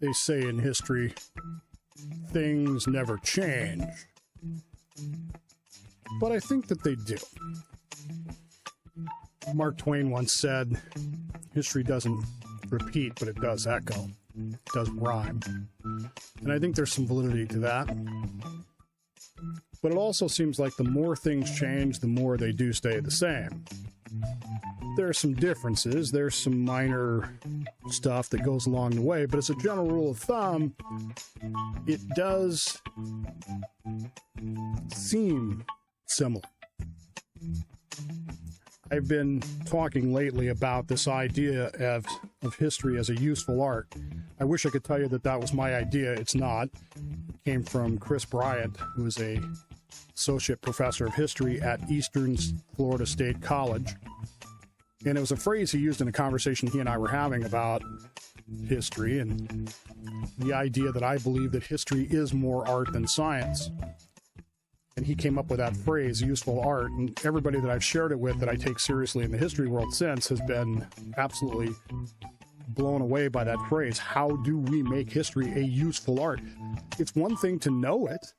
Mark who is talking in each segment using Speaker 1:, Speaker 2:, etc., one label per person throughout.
Speaker 1: They say in history, things never change. But I think that they do. Mark Twain once said, history doesn't repeat, but it does echo. It does rhyme. And I think there's some validity to that. But it also seems like the more things change, the more they do stay the same. There are some differences. There's some minor stuff that goes along the way. But as a general rule of thumb, it does seem similar. I've been talking lately about this idea of history as a useful art. I wish I could tell you that that was my idea. It's not. It came from Chris Bryant, who is a associate professor of history at Eastern Florida State College. And it was a phrase he used in a conversation he and I were having about history and the idea that I believe that history is more art than science. And he came up with that phrase, useful art, and everybody that I've shared it with that I take seriously in the history world since has been absolutely blown away by that phrase. How do we make history a useful art? It's one thing to know it.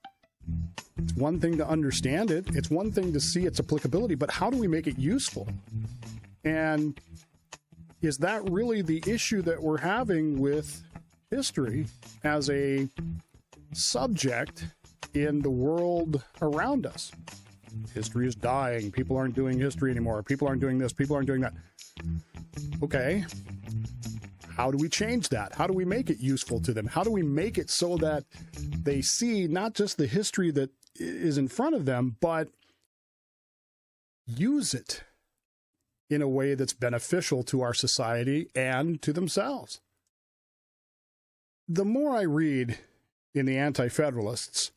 Speaker 1: It's one thing to understand it. It's one thing to see its applicability, but how do we make it useful? And is that really the issue that we're having with history as a subject in the world around us? History is dying. People aren't doing history anymore. People aren't doing this. People aren't doing that. Okay. How do we change that? How do we make it useful to them? How do we make it so that they see not just the history that is in front of them, but use it in a way that's beneficial to our society and to themselves? The more I read in the Anti-Federalists,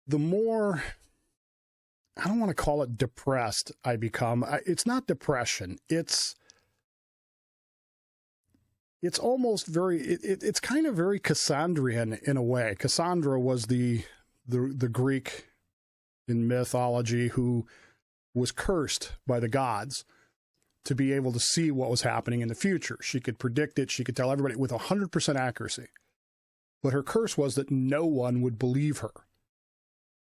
Speaker 1: the more, I don't want to call it depressed I become. It's not depression. It's almost very, it's kind of very Cassandrian in a way. Cassandra was the Greek in mythology who was cursed by the gods to be able to see what was happening in the future. She could predict it. She could tell everybody with 100% accuracy. But her curse was that no one would believe her.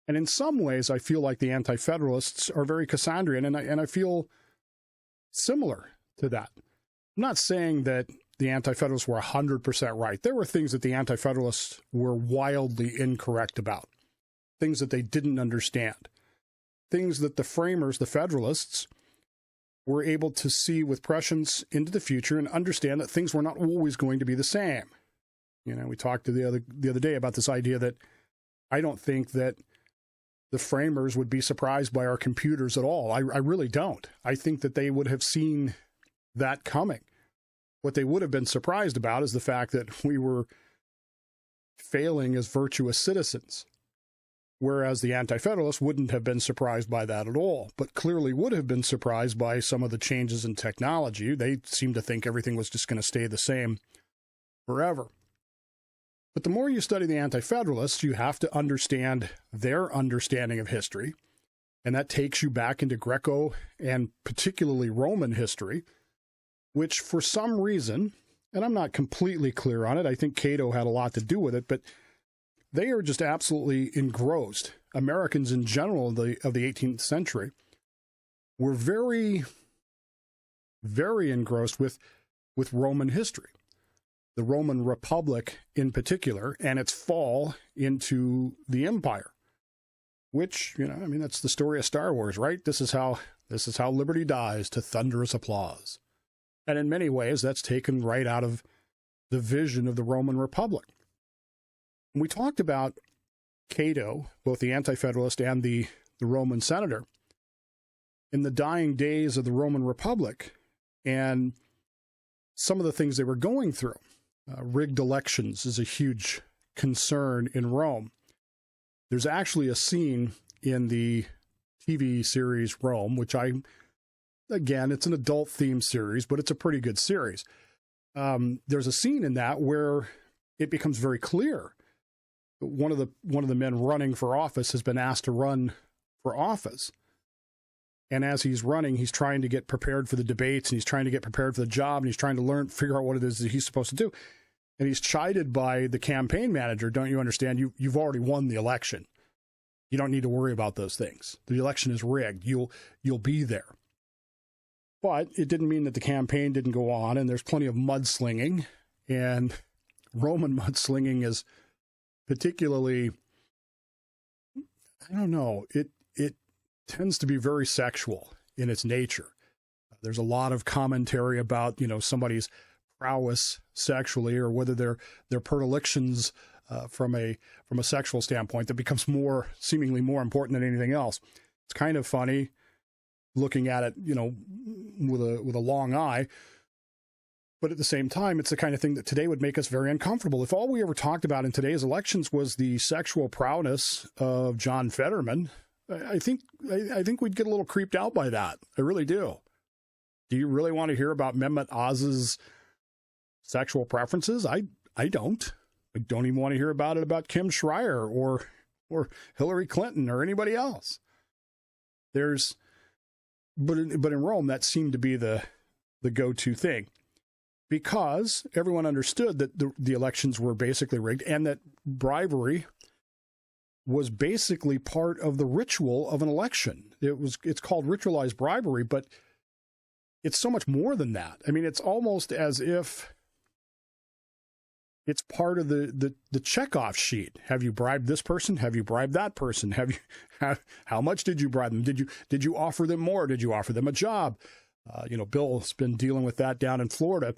Speaker 1: And in some ways, I feel like the Anti-Federalists are very Cassandrian, and I feel similar to that. I'm not saying that the Anti-Federalists were 100% right. There were things that the Anti-Federalists were wildly incorrect about, things that they didn't understand, things that the framers, the Federalists, were able to see with prescience into the future and understand that things were not always going to be the same. You know, we talked the other day about this idea that I don't think that the framers would be surprised by our computers at all. I really don't. I think that they would have seen that coming. What they would have been surprised about is the fact that we were failing as virtuous citizens, whereas the Anti-Federalists wouldn't have been surprised by that at all, but clearly would have been surprised by some of the changes in technology. They seemed to think everything was just going to stay the same forever. But the more you study the Anti-Federalists, you have to understand their understanding of history, and that takes you back into Greco and particularly Roman history, which for some reason, and I'm not completely clear on it, I think Cato had a lot to do with it, but they are just absolutely engrossed. Americans in general of the 18th century were very, very engrossed with Roman history. The Roman Republic in particular, and its fall into the empire, which, you know, I mean, that's the story of Star Wars, right? This is how liberty dies, to thunderous applause. And in many ways, that's taken right out of the vision of the Roman Republic. When we talked about Cato, both the Anti-Federalist and the Roman senator, in the dying days of the Roman Republic, and some of the things they were going through. Rigged elections is a huge concern in Rome. There's actually a scene in the TV series Rome, which again, it's an adult-themed series, but it's a pretty good series. There's a scene in that where it becomes very clear. One of the men running for office has been asked to run for office. And as he's running, he's trying to get prepared for the debates, and he's trying to get prepared for the job, and he's trying to figure out what it is that he's supposed to do. And he's chided by the campaign manager. Don't you understand? You've already won the election. You don't need to worry about those things. The election is rigged. You'll be there. But it didn't mean that the campaign didn't go on, and there's plenty of mudslinging. And Roman mudslinging is particularly, I don't know, it tends to be very sexual in its nature. There's a lot of commentary about, somebody's prowess sexually, or whether they're predilections from a sexual standpoint that becomes seemingly more important than anything else. It's kind of funny looking at it, with a long eye. But at the same time, it's the kind of thing that today would make us very uncomfortable. If all we ever talked about in today's elections was the sexual prowess of John Fetterman, I think we'd get a little creeped out by that. I really do. Do you really want to hear about Mehmet Oz's sexual preferences? I don't. I don't even want to hear about Kim Schreier or Hillary Clinton or anybody else. But in Rome, that seemed to be the go-to thing, because everyone understood that the elections were basically rigged, and that bribery was basically part of the ritual of an election. It's called ritualized bribery, but it's so much more than that. I mean, it's almost as if it's part of the checkoff sheet. Have you bribed this person? Have you bribed that person? How much did you bribe them? Did you offer them more? Did you offer them a job? Bill's been dealing with that down in Florida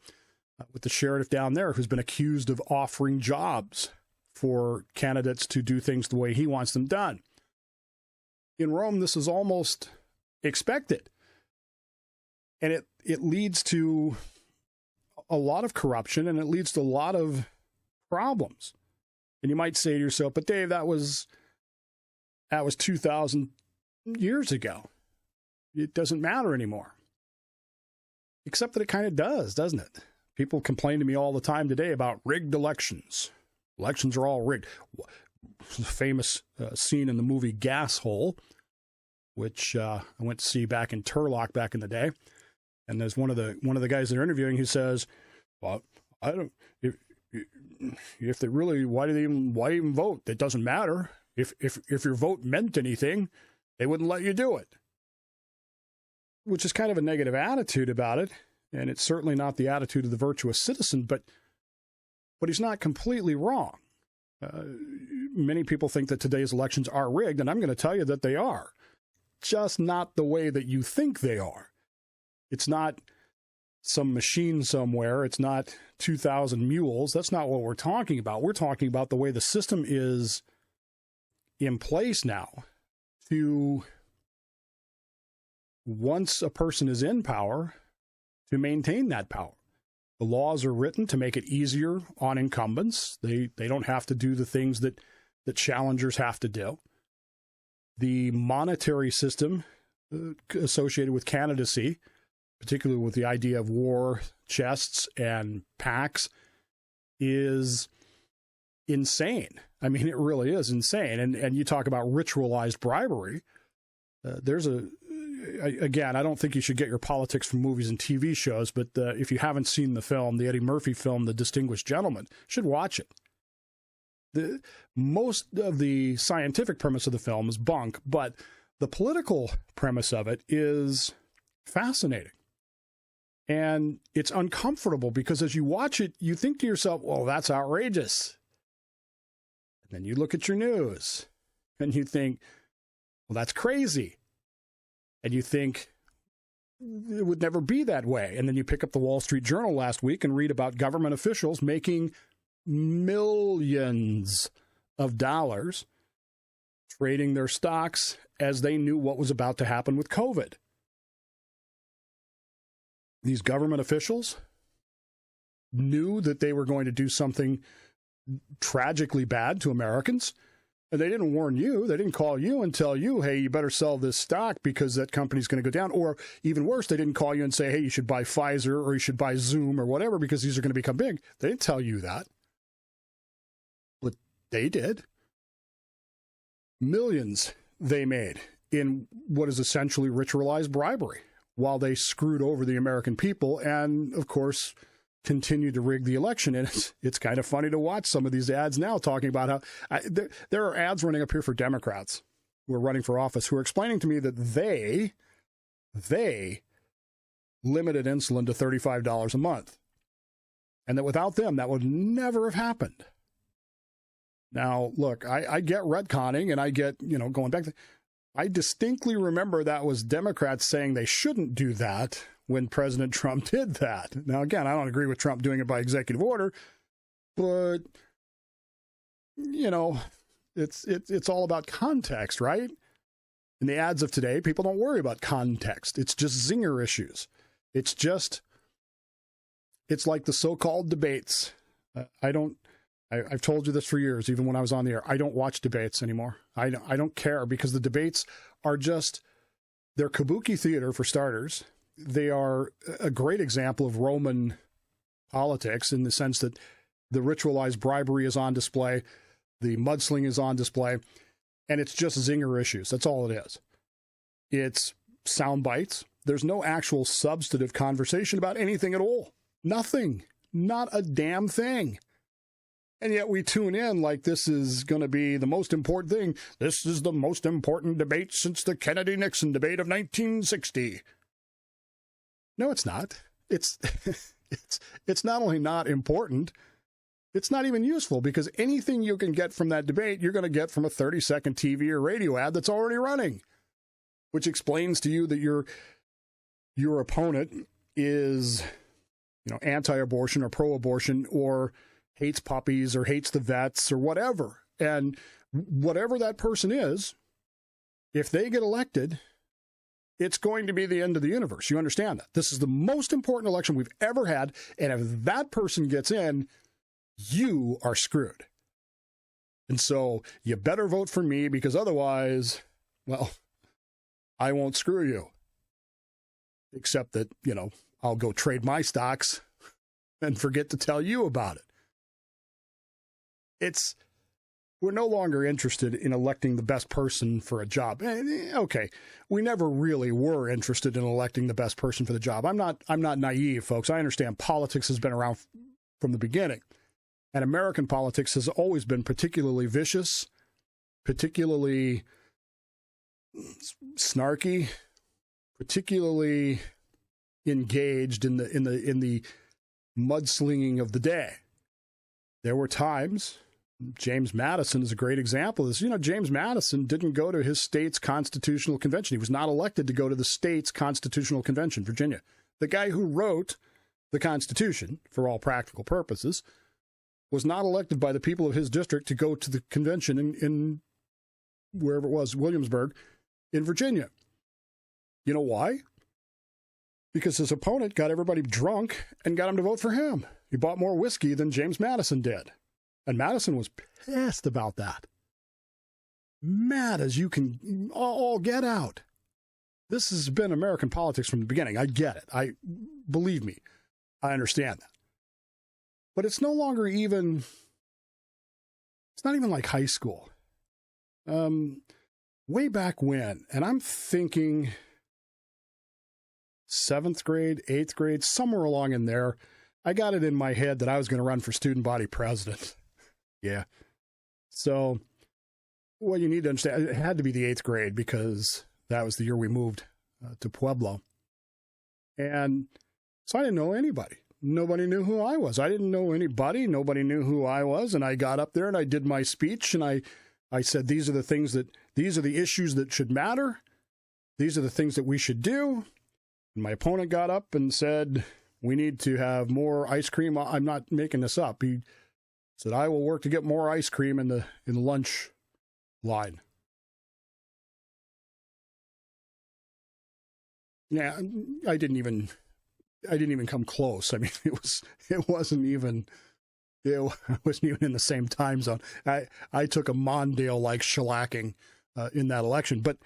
Speaker 1: with the sheriff down there, who's been accused of offering jobs for candidates to do things the way he wants them done. In Rome, this is almost expected. And it leads to a lot of corruption, and it leads to a lot of problems. And you might say to yourself, but Dave, that was 2,000 years ago. It doesn't matter anymore. Except that it kind of does, doesn't it? People complain to me all the time today about rigged elections. Elections are all rigged. The famous scene in the movie Gas Hole, which I went to see back in Turlock back in the day. And there's one of the guys they're interviewing who says, "Well, I don't. If they really, why even vote? It doesn't matter. If your vote meant anything, they wouldn't let you do it." Which is kind of a negative attitude about it, and it's certainly not the attitude of the virtuous citizen. But he's not completely wrong. Many people think that today's elections are rigged, and I'm going to tell you that they are, just not the way that you think they are. It's not some machine somewhere. It's not 2,000 mules. That's not what we're talking about. We're talking about the way the system is in place now to, once a person is in power, to maintain that power. The laws are written to make it easier on incumbents. They don't have to do the things that challengers have to do. The monetary system associated with candidacy, particularly with the idea of war chests and PACs, is insane. I mean, it really is insane. And you talk about ritualized bribery. Again, I don't think you should get your politics from movies and TV shows, but if you haven't seen the film, the Eddie Murphy film, The Distinguished Gentleman, you should watch it. Most of the scientific premise of the film is bunk, but the political premise of it is fascinating. And it's uncomfortable because as you watch it, you think to yourself, well, that's outrageous. And then you look at your news and you think, well, that's crazy. And you think it would never be that way. And then you pick up the Wall Street Journal last week and read about government officials making millions of dollars trading their stocks as they knew what was about to happen with COVID. These government officials knew that they were going to do something tragically bad to Americans, And they didn't warn you. They didn't call you and tell you, hey, you better sell this stock because that company's going to go down. Or even worse, they didn't call you and say, hey, you should buy Pfizer or you should buy Zoom or whatever because these are going to become big. They didn't tell you that. But they did. Millions they made in what is essentially ritualized bribery while they screwed over the American people and, of course, continued to rig the election. And it's kind of funny to watch some of these ads now talking about how there are ads running up here for Democrats who are running for office who are explaining to me that they limited insulin to $35 a month and that without them, that would never have happened. Now, look, I get retconning and I get, going back. I distinctly remember that was Democrats saying they shouldn't do that when President Trump did that. Now, again, I don't agree with Trump doing it by executive order, but, it's all about context, right? In the ads of today, people don't worry about context. It's just zinger issues. It's like the so-called debates. I've told you this for years, even when I was on the air. I don't watch debates anymore. I don't care because the debates are they're kabuki theater for starters. They are a great example of Roman politics in the sense that the ritualized bribery is on display, the mudsling is on display, and it's just zinger issues. That's all it is. It's sound bites. There's no actual substantive conversation about anything at all. Nothing. Not a damn thing. And yet we tune in like this is going to be the most important thing. This is the most important debate since the Kennedy-Nixon debate of 1960. No, it's not. It's not only not important, it's not even useful because anything you can get from that debate, you're going to get from a 30-second TV or radio ad that's already running, which explains to you that your opponent is, anti-abortion or pro-abortion or hates puppies or hates the vets or whatever. And whatever that person is, if they get elected, it's going to be the end of the universe. You understand that? This is the most important election we've ever had. And if that person gets in, you are screwed. And so you better vote for me because otherwise, well, I won't screw you. Except that, I'll go trade my stocks and forget to tell you about it. We're no longer interested in electing the best person for a job. Okay, we never really were interested in electing the best person for the job. I'm not naive, folks. I understand politics has been around from the beginning. And American politics has always been particularly vicious, particularly snarky, particularly engaged in the mudslinging of the day. There were times, James Madison is a great example of this. James Madison didn't go to his state's constitutional convention. He was not elected to go to the state's constitutional convention, Virginia. The guy who wrote the Constitution, for all practical purposes, was not elected by the people of his district to go to the convention in wherever it was, Williamsburg, in Virginia. You know why? Because his opponent got everybody drunk and got him to vote for him. He bought more whiskey than James Madison did. And Madison was pissed about that. Mad as you can all get out. This has been American politics from the beginning. I get it. Believe me, I understand that. But it's no longer even, it's not even like high school. Way back when, and I'm thinking 7th grade, 8th grade, somewhere along in there, I got it in my head that I was going to run for student body president. Yeah. So, well, you need to understand, it had to be the 8th grade because that was the year we moved to Pueblo. And so I didn't know anybody. Nobody knew who I was. I didn't know anybody. Nobody knew who I was. And I got up there and I did my speech and I said, these are the issues that should matter. These are the things that we should do. And my opponent got up and said, we need to have more ice cream. I'm not making this up. He said, I will work to get more ice cream in the lunch line. Yeah, I didn't even come close. I mean, it wasn't even I wasn't even in the same time zone. I took a Mondale-like shellacking in that election. But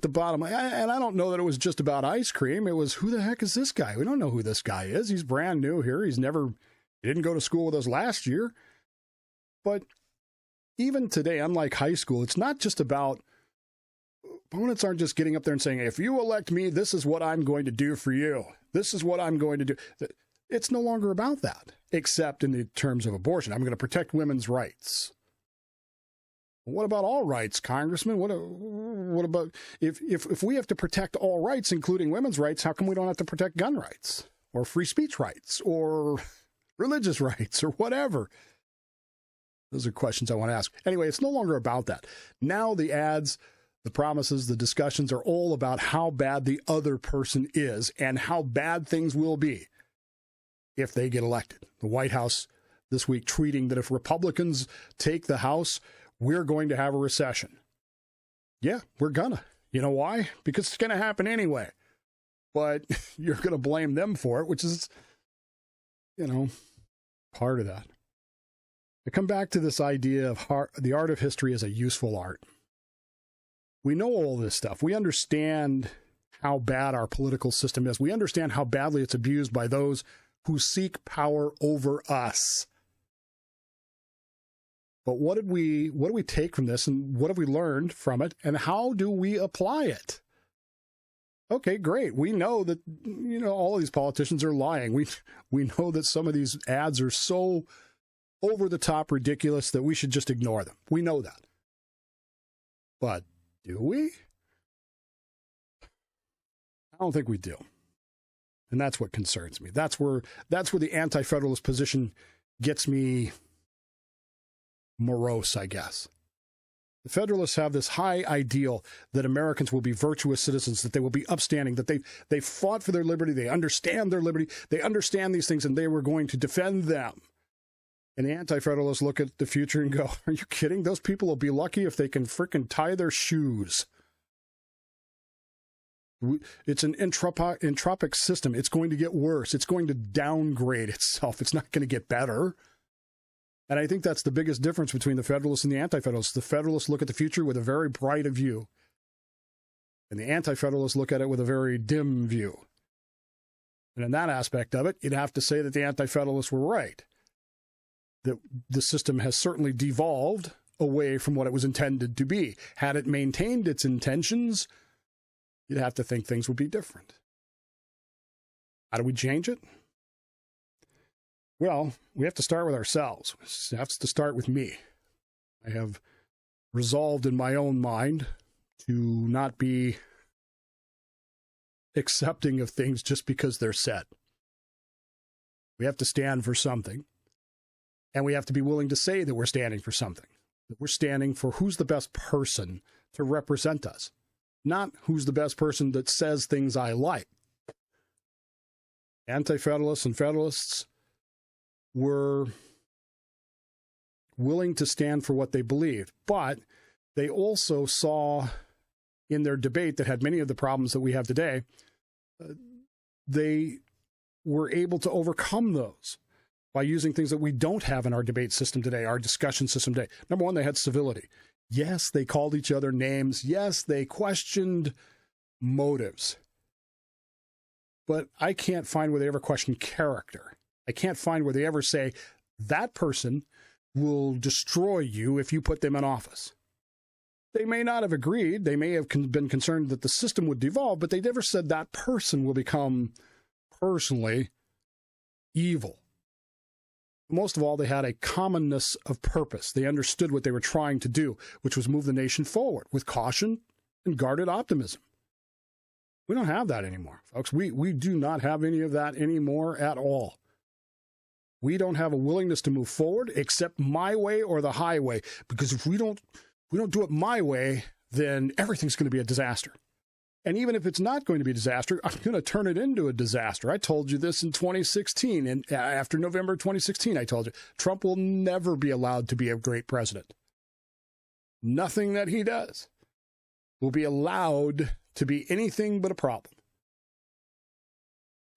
Speaker 1: the bottom line, and I don't know that it was just about ice cream. It was, who the heck is this guy? We don't know who this guy is. He's brand new here. He didn't go to school with us last year. But even today, unlike high school, it's not just about, opponents aren't just getting up there and saying, if you elect me, this is what I'm going to do for you. This is what I'm going to do. It's no longer about that, except in the terms of abortion. I'm going to protect women's rights. What about all rights, Congressman? What about if we have to protect all rights, including women's rights, how come we don't have to protect gun rights or free speech rights or religious rights or whatever? Those are questions I want to ask. Anyway, it's no longer about that. Now the ads, the promises, the discussions are all about how bad the other person is and how bad things will be if they get elected. The White House this week tweeting that if Republicans take the House, we're going to have a recession. Yeah, we're gonna. You know why? Because it's going to happen anyway. But you're going to blame them for it, which is, part of that. I come back to this idea of the art of history as a useful art. We know all this stuff. We understand how bad our political system is. We understand how badly it's abused by those who seek power over us. But what do we take from this, and what have we learned from it, and how do we apply it? Okay, great. We know that all of these politicians are lying. We know that some of these ads are so over the top ridiculous that we should just ignore them. We know that. But do we? I don't think we do. And that's what concerns me. That's where the anti-federalist position gets me morose, I guess. The Federalists have this high ideal that Americans will be virtuous citizens, that they will be upstanding, that they fought for their liberty, they understand their liberty, they understand these things, and they were going to defend them. And the Anti-Federalists look at the future and go, are you kidding? Those people will be lucky if they can frickin' tie their shoes. It's an entropic system. It's going to get worse. It's going to downgrade itself. It's not going to get better. And I think that's the biggest difference between the Federalists and the Anti-Federalists. The Federalists look at the future with a very bright view, and the Anti-Federalists look at it with a very dim view. And in that aspect of it, you'd have to say that the Anti-Federalists were right, that the system has certainly devolved away from what it was intended to be. Had it maintained its intentions, you'd have to think things would be different. How do we change it? Well, we have to start with ourselves. It has to start with me. I have resolved in my own mind to not be accepting of things just because they're said. We have to stand for something, and we have to be willing to say that we're standing for something, that we're standing for who's the best person to represent us, not who's the best person that says things I like. Anti-Federalists and Federalists were willing to stand for what they believed, but they also saw in their debate that had many of the problems that we have today, they were able to overcome those by using things that we don't have in our debate system today, our discussion system today. Number one, they had civility. Yes, they called each other names. Yes, they questioned motives. But I can't find where they ever questioned character. I can't find where they ever say, that person will destroy you if you put them in office. They may not have agreed. They may have been concerned that the system would devolve, but they never said that person will become personally evil. Most of all, they had a commonness of purpose. They understood what they were trying to do, which was move the nation forward with caution and guarded optimism. We don't have that anymore, folks. We do not have any of that anymore at all. We don't have a willingness to move forward except my way or the highway, because if we don't do it my way, then everything's going to be a disaster. And even if it's not going to be a disaster, I'm going to turn it into a disaster. I told you this in 2016, and after November 2016, I told you, Trump will never be allowed to be a great president. Nothing that he does will be allowed to be anything but a problem.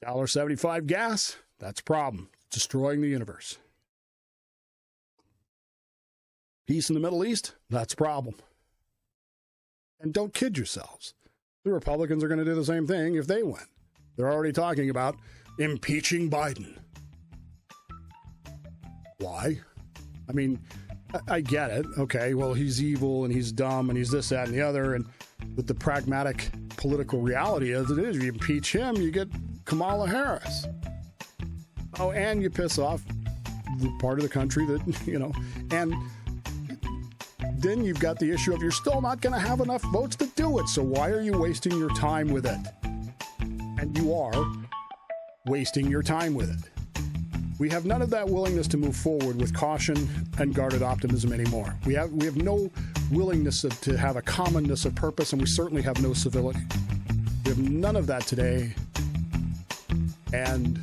Speaker 1: $1.75 gas, that's a problem. Destroying the universe. Peace in the Middle East, that's a problem. And don't kid yourselves. The Republicans are going to do the same thing if they win. They're already talking about impeaching Biden. Why? I mean, I get it. Okay, well, he's evil and he's dumb and he's this, that, and the other. But the pragmatic political reality as it is, if you impeach him, you get Kamala Harris. Oh, and you piss off the part of the country that, and then you've got the issue of you're still not going to have enough votes to do it. So why are you wasting your time with it? And you are wasting your time with it. We have none of that willingness to move forward with caution and guarded optimism anymore. We have no willingness to have a commonness of purpose, and we certainly have no civility. We have none of that today. And